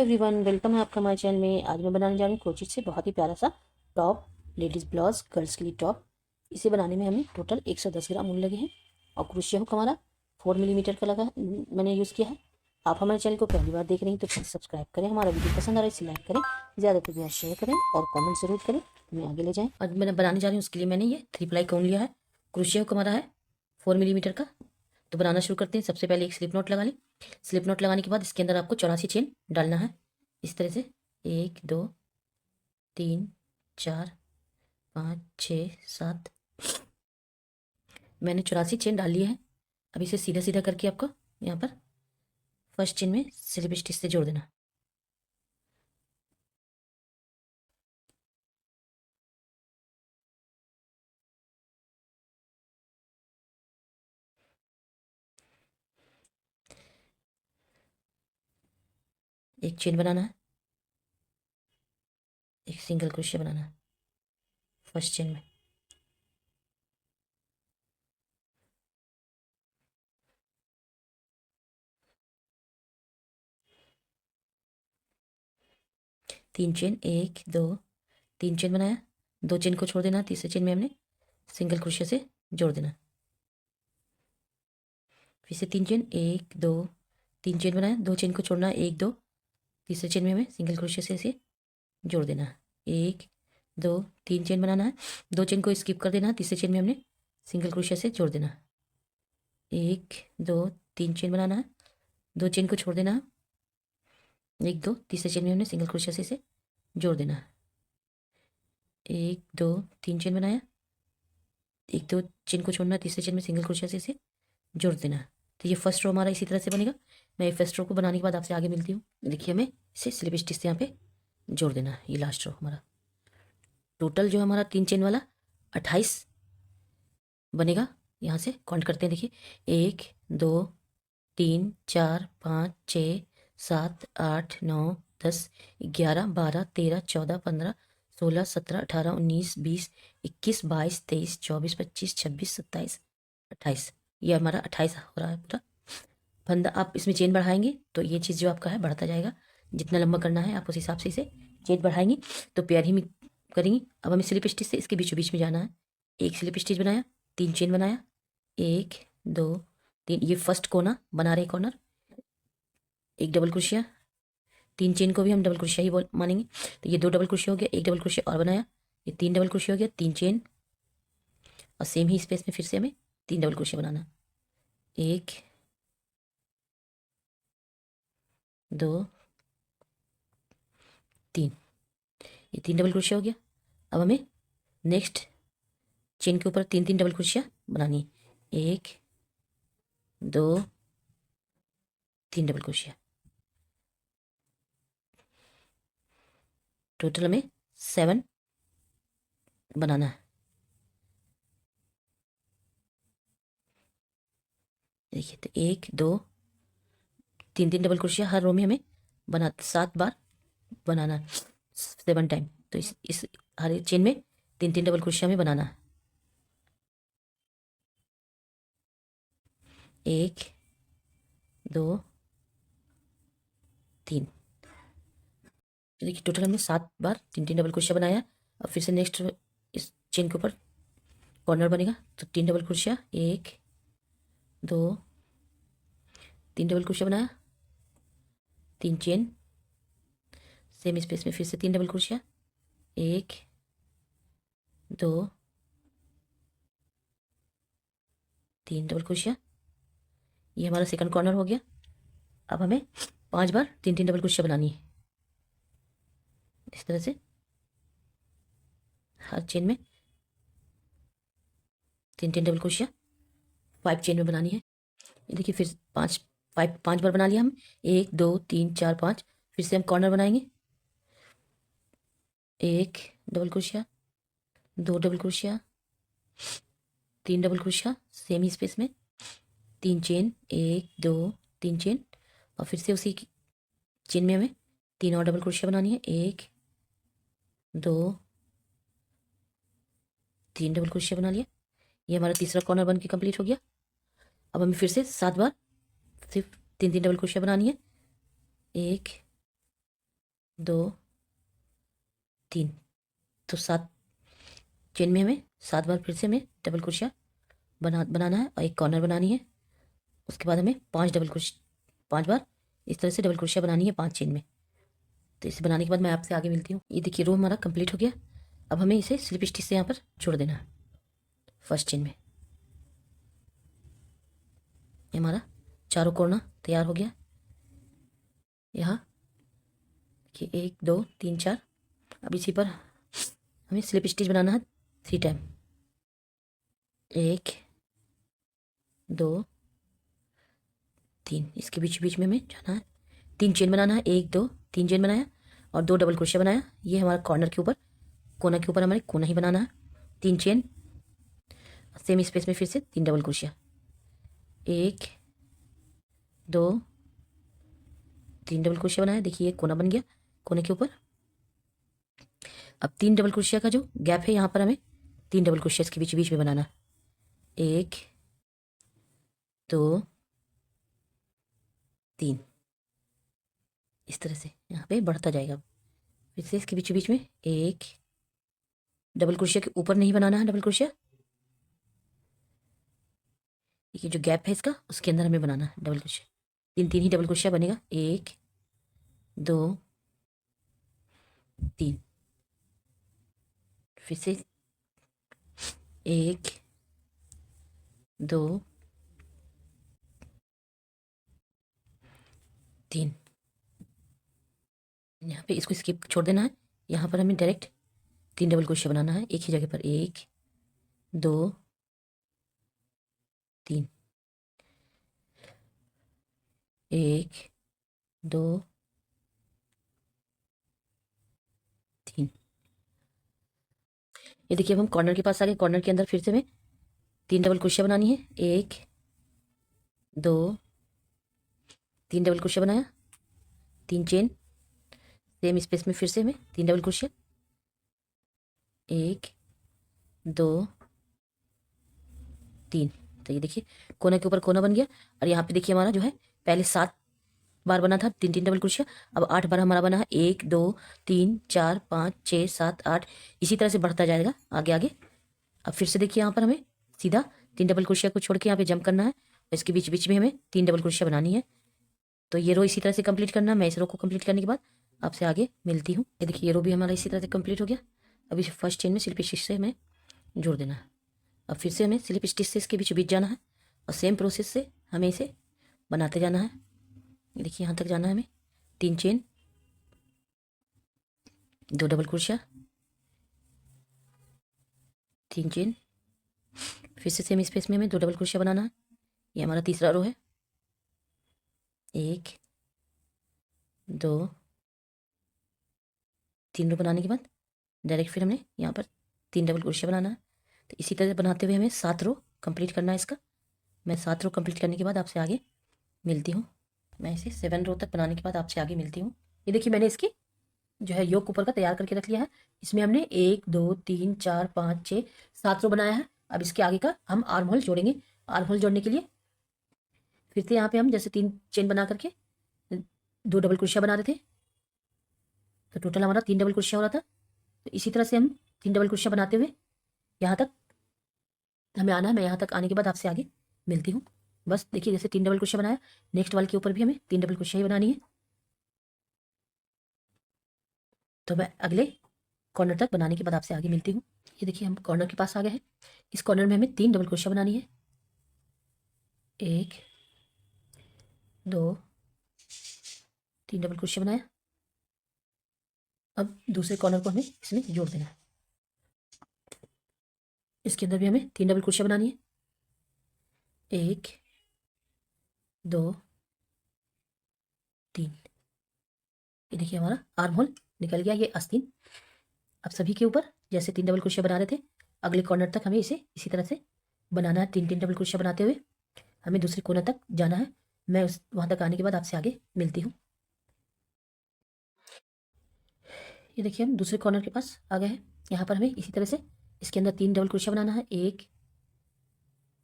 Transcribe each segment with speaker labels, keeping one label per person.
Speaker 1: Everyone, welcome है आपका हमारे चैनल में। आज मैं बनाने जा रही हूँ क्रोचेट से बहुत ही प्यारा सा टॉप, लेडीज़ ब्लाउज, गर्ल्स के लिए टॉप। इसे बनाने में हमें टोटल 110 ग्राम ऊन लगे हैं और क्रोशिया हुक हमारा 4 मिलीमीटर का लगा मैंने यूज़ किया है। आप हमारे चैनल को पहली बार देख रहे हैं तो प्लीज़ सब्सक्राइब करें, हमारा वीडियो पसंद आ रहा है इसे लाइक करें, ज़्यादा से ज़्यादा शेयर करें और कॉमेंट जरूर करें, हमें आगे ले जाएँ। और मैं बनाने जा रही हूँ उसके लिए मैंने ये 3 प्लाई का ऊन लिया है। क्रोशिया हुक हमारा है 4 मिलीमीटर का। तो बनाना शुरू करते हैं। सबसे पहले एक स्लिप नॉट लगा लें। स्लिप नॉट लगाने के बाद इसके अंदर आपको 84 चेन डालना है इस तरह से। 1 2 3 4 5 6 7 मैंने 84 चेन डाल ली है। अब इसे सीधा सीधा करके आपको यहाँ पर फर्स्ट चेन में स्लिप स्टिच से जोड़ देना। एक चेन बनाना है, एक सिंगल क्रोशिया बनाना है फर्स्ट चेन में। तीन चेन, 1 2 3 चेन बनाया, 2 चेन को छोड़ देना। तीसरे चेन में हमने सिंगल क्रोशिया से जोड़ देना। फिर से 3 चेन, 1 2 3 चेन बनाया, 2 चेन को छोड़ना, 1 2 तीसरे चेन में हमें सिंगल क्रोशिया से इसे जोड़ देना है। 1 2 3 चेन बनाना है, 2 चेन को स्किप कर देना है। तीसरे चेन में हमने सिंगल क्रोशिया से जोड़ देना है। 1 2 3 चेन बनाना है, 2 चेन को छोड़ देना है। 1 2 तीसरे चेन में हमने सिंगल क्रोशिया से इसे जोड़ देना है। 1 2 3 चेन बनाया, 1 2 चेन को छोड़ना, तीसरे चेन में सिंगल क्रोशिया से इसे जोड़ देना है। तो ये फर्स्ट रो हमारा इसी तरह से बनेगा। मैं ये फर्स्ट रो को बनाने के बाद आपसे आगे मिलती हूँ। देखिए हमें इसे स्लिप स्टिच से यहाँ पे जोड़ देना है। ये लास्ट रो हमारा टोटल जो हमारा 3 चेन वाला 28 बनेगा। यहाँ से काउंट करते हैं। देखिए 1 2 3 4 5 6 7 8 9 10 11 12 13 14 15 16 17 18 19 20 21 22 23 24 25 26 27 28। ये हमारा 28 हो रहा है पूरा फंदा। आप इसमें चेन बढ़ाएंगे तो ये चीज़ जो आपका है बढ़ता जाएगा। जितना लंबा करना है आप उस हिसाब से इसे चेन बढ़ाएंगे तो प्यार ही में करेंगे। अब हमें स्लिप स्टिच से इसके बीचों बीच में जाना है। एक स्लिप स्टिच बनाया, 3 चेन बनाया, 1 2 3, ये फर्स्ट कोना बना रहे कॉर्नर, एक डबल क्रोशिया, 3 चेन को भी हम डबल क्रोशिया ही मानेंगे। तो ये 2 डबल क्रोशिया हो गया, एक डबल क्रोशिया और बनाया, ये 3 डबल क्रोशिया हो गया, 3 चेन और सेम ही स्पेस में फिर से हमें 3 डबल क्रोशिया बनाना। 1 2 3, ये 3 डबल क्रोशिया हो गया। अब हमें नेक्स्ट चेन के ऊपर 3 3 डबल क्रोशिया बनानी है। 1 2 3 डबल क्रोशिया। टोटल हमें 7 बनाना है। देखिए तो 1 2 3 3 डबल क्रोशिया हर रो में हमें बना 7 बार बनाना है, 7 टाइम। तो इस हर चेन में 3 3 डबल क्रोशिया में बनाना है। 1 2 3। देखिए टोटल हमने 7 बार 3 3 डबल क्रोशिया बनाया। अब फिर से नेक्स्ट इस चेन के ऊपर कॉर्नर बनेगा तो 3 डबल क्रोशिया, 1 2 3 डबल क्रोशिया बनाया, 3 चेन, सेम स्पेस में फिर से 3 डबल क्रोशिया, 1 2 3 डबल क्रोशिया। ये हमारा सेकंड कॉर्नर हो गया। अब हमें 5 बार 3 3 डबल क्रोशिया बनानी है इस तरह से हर चेन में 3 3 डबल क्रोशिया 5 चेन में बनानी है। ये देखिए फिर 5 बार बना लिया हम। 1 2 3 4 5। फिर से हम कॉर्नर बनाएंगे, 1 double crochet, 2 double crochet, 3 double crochet same ही स्पेस में, 3 चेन, 1 2 3 चेन और फिर से उसी चेन में हमें 3 और डबल क्रोशिया बनानी है। 1 2 3 डबल क्रोशिया बना लिया। ये हमारा तीसरा कॉर्नर बन के कंप्लीट हो गया। अब हमें फिर से 7 बार सिर्फ 3 3 डबल क्रोशिया बनानी है। 1 2 3। तो 7 चेन में हमें 7 बार फिर से हमें डबल क्रोशिया बनाना है और एक कॉर्नर बनानी है। उसके बाद हमें 5 बार इस तरह से डबल क्रोशिया बनानी है 5 चेन में। तो इसे बनाने के बाद मैं आपसे आगे मिलती हूँ। ये देखिए रो हमारा कंप्लीट हो गया। अब हमें इसे स्लिप स्टिच से यहाँ पर जोड़ देना है फर्स्ट चेन में। ये हमारा चारों कोना तैयार हो गया। यहाँ देखिए 1 2 3 4। अब इसी पर हमें स्लिप स्टिच बनाना है 3 टाइम। 1 2 3। इसके बीच बीच में हमें जाना है, 3 चेन बनाना है। 1 2 3 चेन बनाया और 2 डबल क्रोशिया बनाया। ये हमारा कॉर्नर के ऊपर, कोना के ऊपर हमारे कोना ही बनाना है। 3 चेन, सेम स्पेस में फिर से 3 डबल क्रोशिया। 1 2 3 डबल क्रोशिया बनाया। देखिए ये कोना बन गया कोने के ऊपर। अब 3 डबल क्रोशिया का जो गैप है यहाँ पर हमें 3 डबल क्रोशिया इसके बीच बीच में बनाना। 1 2 3। इस तरह से यहाँ पे बढ़ता जाएगा। फिर से इसके बीच बीच में 1 डबल क्रोशिया के ऊपर नहीं बनाना है डबल क्रोशिया। ये जो गैप है इसका उसके अंदर हमें बनाना है डबल क्रोशिया। 3 3 ही डबल क्रोशिया बनेगा। 1 2 3। फिर से 1 2 3। यहाँ पे इसको स्किप छोड़ देना है। यहाँ पर हमें डायरेक्ट 3 डबल क्रोशिया बनाना है एक ही जगह पर। 1 2 3। 1 2 3। ये देखिए अब हम कॉर्नर के पास आ गए। कॉर्नर के अंदर फिर से हमें 3 डबल क्रोशिया बनानी है। 1 2 3 डबल क्रोशिया बनाया, 3 चेन, सेम स्पेस में फिर से हमें 3 डबल क्रोशिया। 1 2 3। तो ये देखिए कोना के ऊपर कोना बन गया। और यहाँ पे देखिए हमारा जो है पहले 7 बार बना था 3 3 डबल क्रोशिया, अब 8 बार हमारा बना है। 1 2 3 4 5 6 7 8। इसी तरह से बढ़ता जाएगा आगे आगे। अब फिर से देखिए यहाँ पर हमें सीधा 3 डबल क्रोशिया को छोड़ के यहाँ पे जंप करना है। इसके बीच बीच में हमें 3 डबल क्रोशिया बनानी है। तो ये रो इसी तरह से कंप्लीट करना है। मैं इस रो को कंप्लीट करने के बाद आपसे आगे मिलती हूँ। ये देखिए ये रो भी हमारा इसी तरह से कंप्लीट हो गया। अब इस फर्स्ट चेन में स्लिप स्टिच से हमें जोड़ देना है। अब फिर से हमें स्लिप स्टिच से इसके बीच बीच जाना है और सेम प्रोसेस से हमें इसे बनाते जाना है। ये देखिए यहाँ तक जाना है हमें। 3 चेन, 2 डबल क्रोशिया, 3 चेन, फिर से सेम स्पेस में हमें 2 डबल क्रोशिया बनाना है। ये हमारा तीसरा रो है। 1 2 3 रो बनाने के बाद डायरेक्ट फिर हमने यहाँ पर 3 डबल क्रोशिया बनाना है। तो इसी तरह बनाते हुए हमें 7 रो कंप्लीट करना है इसका। मैं 7 रो कंप्लीट करने के बाद आपसे आगे मिलती हूँ। मैं इसे 7 रो तक बनाने के बाद आपसे आगे मिलती हूँ। ये देखिए मैंने इसकी जो है योक ऊपर का तैयार करके रख लिया है। इसमें हमने 1 2 3 4 5 6 7 रो बनाया है। अब इसके आगे का हम आर्म होल जोड़ेंगे। आर्म होल जोड़ने के लिए फिर से यहाँ पे हम जैसे 3 चेन बना करके 2 डबल क्रोशिया बना रहे थे, तो टोटल हमारा 3 डबल क्रोशिया हो रहा था। तो इसी तरह से हम 3 डबल क्रोशिया बनाते हुए यहाँ तक हमें आना है। मैं यहाँ तक आने के बाद आपसे आगे मिलती हूँ। बस देखिए जैसे 3 डबल क्रोशिया बनाया, नेक्स्ट वाले के ऊपर भी हमें 3 डबल क्रोशिया ही बनानी है। तो मैं अगले कॉर्नर तक बनाने के बाद आपसे आगे मिलती हूँ। ये देखिए हम कॉर्नर के पास आ गए हैं। इस कॉर्नर में हमें 3 डबल क्रोशिया बनानी है। 1 2 3 डबल क्रोशिया बनाया। अब दूसरे कॉर्नर को हमें इसमें जोड़ देना है। इसके अंदर भी हमें 3 डबल क्रोशिया बनानी है। 1 2 3। ये देखिए हमारा आर्म होल निकल गया, ये आस्तीन। अब सभी के ऊपर जैसे 3 डबल क्रोशिया बना रहे थे, अगले कॉर्नर तक हमें इसे इसी तरह से बनाना है। 3 3 डबल क्रोशिया बनाते हुए हमें दूसरे कोने तक जाना है। मैं उस वहां तक आने के बाद आपसे आगे मिलती हूँ। ये देखिए हम दूसरे कॉर्नर के पास आ गए हैं। यहाँ पर हमें इसी तरह से इसके अंदर 3 डबल क्रोशिया बनाना है। 1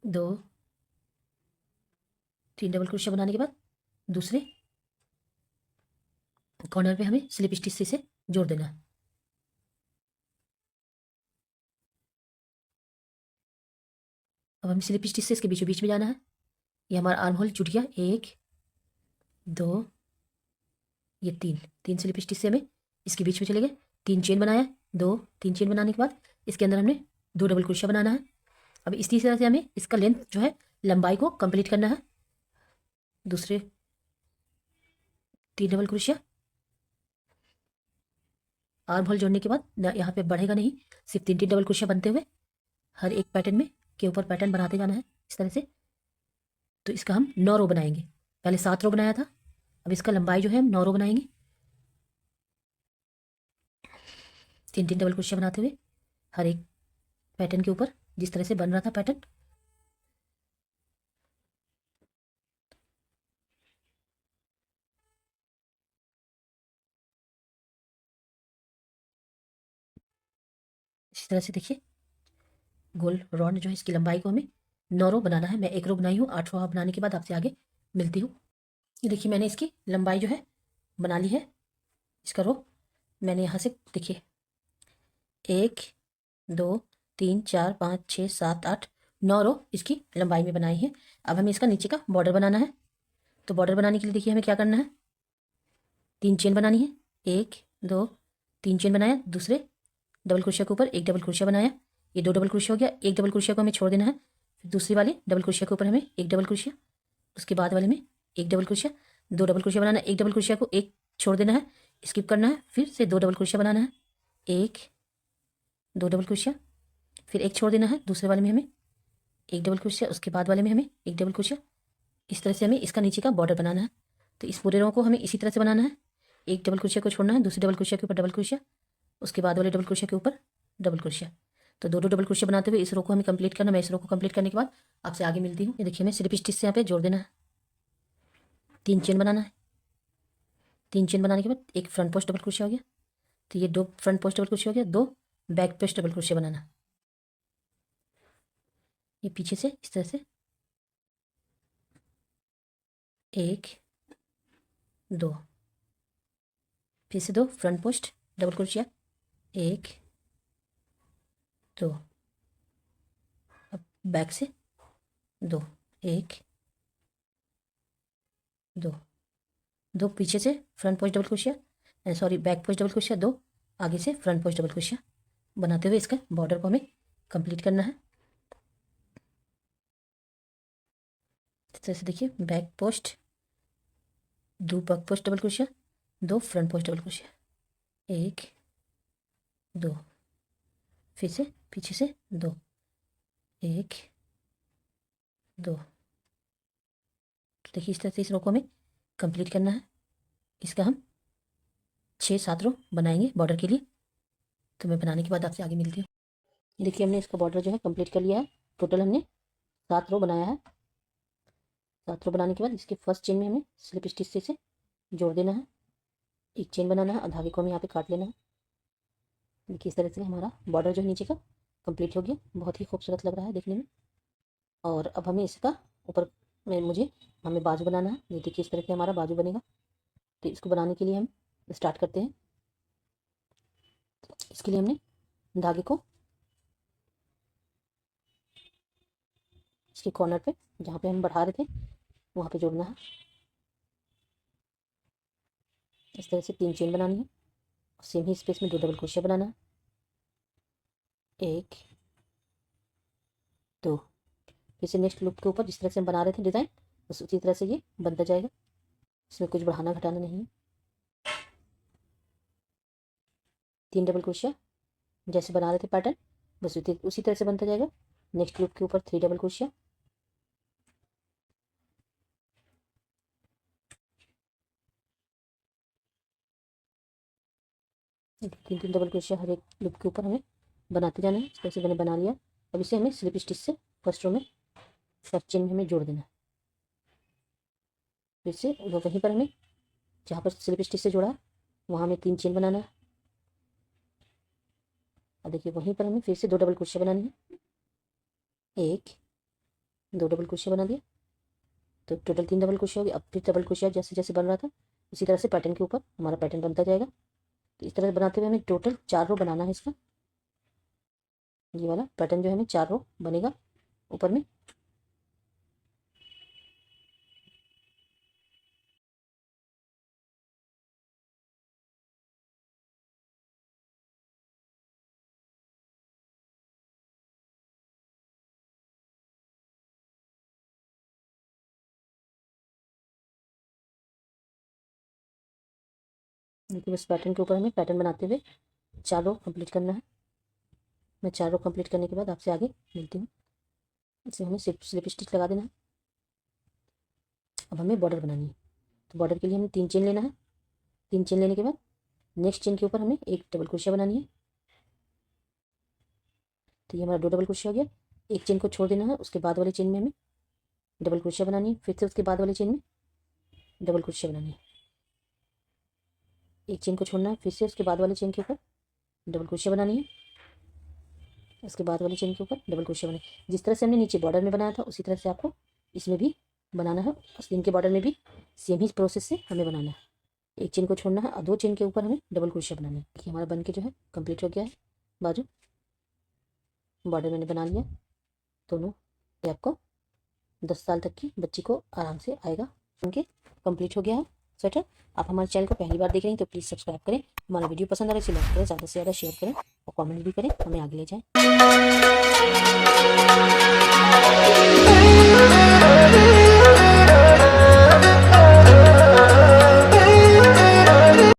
Speaker 1: 2 3 डबल क्रोशिया बनाने के बाद दूसरे कॉर्नर पे हमें स्लिप स्टिच से इसे जोड़ देना है। अब हमें स्लिप स्टिच से इसके बीचों बीच में जाना है। ये हमारा आर्म होल जुट गया, 1 2 ये 3 स्लिप स्टिच से हमें इसके बीच में चले गए, 3 चेन बनाया, 2 3 चेन बनाने के बाद इसके अंदर हमने 2 डबल क्रोशिया बनाना है। अब इसी तरह से हमें इसका लेंथ जो है, लंबाई को कंप्लीट करना है। दूसरे 3 डबल क्रोशिया, आर्म होल जोड़ने के बाद यहाँ पे बढ़ेगा नहीं, सिर्फ 3 डबल क्रोशिया बनते हुए हर एक पैटर्न में के ऊपर पैटर्न बनाते जाना है इस तरह से। तो इसका हम 9 रो बनाएंगे, पहले 7 रो बनाया था, अब इसका लंबाई जो है हम 9 रो बनाएंगे, 3 डबल क्रोशिया बनाते हुए हर एक पैटर्न के ऊपर, जिस तरह से बन रहा था पैटर्न। इस तरह से देखिए गोल राउंड जो है, इसकी लंबाई को हमें 9 रो बनाना है। मैं 1 रो बनाई हूँ, 8 रो बनाने के बाद आपसे आगे मिलती हूँ। ये देखिए मैंने इसकी लंबाई जो है बना ली है। इसका रो मैंने यहाँ से देखिए 1 2 3 4 5 6 7 8 9 रो इसकी लंबाई में बनाई है। अब हमें इसका नीचे का बॉर्डर बनाना है। तो बॉर्डर बनाने के लिए देखिए हमें क्या करना है, 3 चेन बनानी है, 1 2 3 चेन बनाया, दूसरे डबल क्रोशिया के ऊपर 1 डबल क्रोशिया बनाया, ये 2 डबल क्रोशिया हो गया। 1 डबल क्रोशिया को हमें छोड़ देना है, फिर दूसरी वाली डबल क्रोशिया के ऊपर हमें 1 डबल क्रोशिया, उसके बाद वाले में 1 डबल क्रोशिया, 2 डबल क्रोशिया बनाना है, 1 डबल क्रोशिया को एक छोड़ देना है, स्किप करना है, फिर से 2 डबल क्रोशिया बनाना है, 1 2 डबल क्रोशिया, फिर एक छोड़ देना है, दूसरे वाले में हमें 1 डबल क्रोशिया, उसके बाद वाले में हमें 1 डबल क्रोशिया। इस तरह से हमें इसका नीचे का बॉर्डर बनाना है। तो इस पूरे रो को हमें इसी तरह से बनाना है, 1 डबल क्रोशिया को छोड़ना है, दूसरे डबल क्रोशिया के ऊपर डबल क्रोशिया, उसके बाद वाले डबल क्रोशिया के ऊपर डबल क्रोशिया। तो 2 डबल क्रोशिया बनाते हुए इस रो को हमें कंप्लीट करना। मैं इस रो को कंप्लीट करने के बाद आपसे आगे मिलती हूँ। ये देखिए हमें स्लिप स्टिच से यहाँ पे जोड़ देना है, 3 चेन बनाना है, 3 चेन बनाने के बाद एक फ्रंट पोस्ट डबल क्रोशिया हो गया। तो ये 2 फ्रंट पोस्ट डबल क्रोशिया हो गया, 2 बैक पोस्ट डबल क्रोशिया बनाना, ये पीछे से इस तरह से 1 2, फिर से 2 फ्रंट पोस्ट डबल क्रोशिया, 1 2, अब बैक से 2 1 2, 2 पीछे से front post double crochet, sorry back post double crochet, 2 आगे से फ्रंट पोस्ट डबल क्रोशिया बनाते हुए इसका बॉर्डर को हमें कंप्लीट करना है। इस तरह से देखिए back post 2 back post double crochet, 2 front post double crochet, 1 2, फिर से पीछे से 2 1 2। तो देखिए इस तरह से इस रो को हमें कंप्लीट करना है। इसका हम 6-7 रो बनाएंगे बॉर्डर के लिए। तो मैं बनाने के बाद आपसे आगे मिलती हूँ। देखिए हमने इसका बॉर्डर जो है कंप्लीट कर लिया है। टोटल हमने 7 रो बनाया है। 7 रो बनाने के बाद इसके फर्स्ट चेन में हमें स्लिप स्टिच से इसे जोड़ देना है, एक चेन बनाना है और धागे को हमें यहाँ पे काट लेना है। देखिए इस तरह से हमारा बॉर्डर जो है नीचे का कंप्लीट हो गया। बहुत ही खूबसूरत लग रहा है देखने में। और अब हमें इसका ऊपर में हमें बाजू बनाना है। ये देखिए इस तरह से हमारा बाजू बनेगा। तो इसको बनाने के लिए हम स्टार्ट करते हैं। इसके लिए हमने धागे को इसके कॉर्नर पे जहाँ पे हम बढ़ा रहे थे वहाँ पे जोड़ना है। इस तरह से 3 चेन बनानी है, सेम ही स्पेस में 2 डबल क्रोशिया बनाना है, 1 2, फिर से नेक्स्ट लूप के ऊपर जिस तरह से हम बना रहे थे डिज़ाइन बस उसी तरह से ये बनता जाएगा। इसमें कुछ बढ़ाना घटाना नहीं है। 3 डबल क्रोशिया जैसे बना रहे थे पैटर्न बस उसी तरह से बनता जाएगा। नेक्स्ट लूप के ऊपर 3 डबल क्रोशिया, तीन डबल क्रोशिया हर एक लूप के ऊपर हमें बनाते जाना है। इस तरह से मैंने बना लिया। अब इसे हमें स्लिप स्टिच से फर्स्ट रो में फर्स्ट चेन में हमें जोड़ देना है। फिर से वहीं पर हमें जहाँ पर स्लिप स्टिच से जोड़ा है वहाँ हमें 3 चेन बनाना है। और देखिए वहीं पर हमें फिर से 2 डबल क्रोशिया बनानी है, 1 2 डबल क्रोशिया बना दिया। तो टोटल 3 डबल क्रोशिया हो गया। अब फिर डबल क्रोशिया जैसे जैसे बन रहा था इसी तरह से पैटर्न के ऊपर हमारा पैटर्न बनता जाएगा। तो इस तरह बनाते हुए हमें टोटल 4 रो बनाना है इसका। ये वाला पैटर्न जो है हमें 4 रो बनेगा ऊपर में। देखिए बस पैटर्न के ऊपर हमें पैटर्न बनाते हुए 4 रो कंप्लीट करना है। मैं 4 रो कंप्लीट करने के बाद आपसे आगे मिलती हूँ। इसे हमें स्लिप स्टिच लगा देना है। अब हमें बॉर्डर बनानी है। तो बॉर्डर के लिए हमें 3 चेन लेना है। 3 चेन लेने के बाद नेक्स्ट चेन के ऊपर हमें एक डबल क्रोशिया बनानी है। तो ये हमारा 2 डबल क्रोशिया हो गया। एक चेन को छोड़ देना है, उसके बाद वाले चेन में हमें डबल क्रोशिया बनानी है। फिर से उसके बाद वाले चेन में डबल क्रोशिया बनानी है। एक चेन को छोड़ना है, फिर से उसके बाद वाले चेन के ऊपर डबल क्रोशिया बनानी है। उसके बाद वाले चेन के ऊपर डबल क्रोशिया बनानी है। जिस तरह से हमने नीचे बॉर्डर में बनाया था उसी तरह से आपको इसमें भी बनाना है। स्किन के बॉर्डर में भी सेम ही प्रोसेस से हमें बनाना है। एक चेन को छोड़ना है और 2 चेन के ऊपर हमें डबल क्रोशिया बनाना है। देखिए हमारा बन के जो है कंप्लीट हो गया है। बाजू बॉर्डर मैंने बना लिया दोनों। ये आपको 10 साल तक की बच्ची को आराम से आएगा। उनके कंप्लीट हो गया है स्वेटर। आप हमारे चैनल को पहली बार देख रहे हैं तो प्लीज़ सब्सक्राइब करें। हमारा वीडियो पसंद आ रहा है इसे लाइक करें, ज़्यादा से ज़्यादा शेयर करें और कमेंट भी करें, हमें आगे ले जाएं।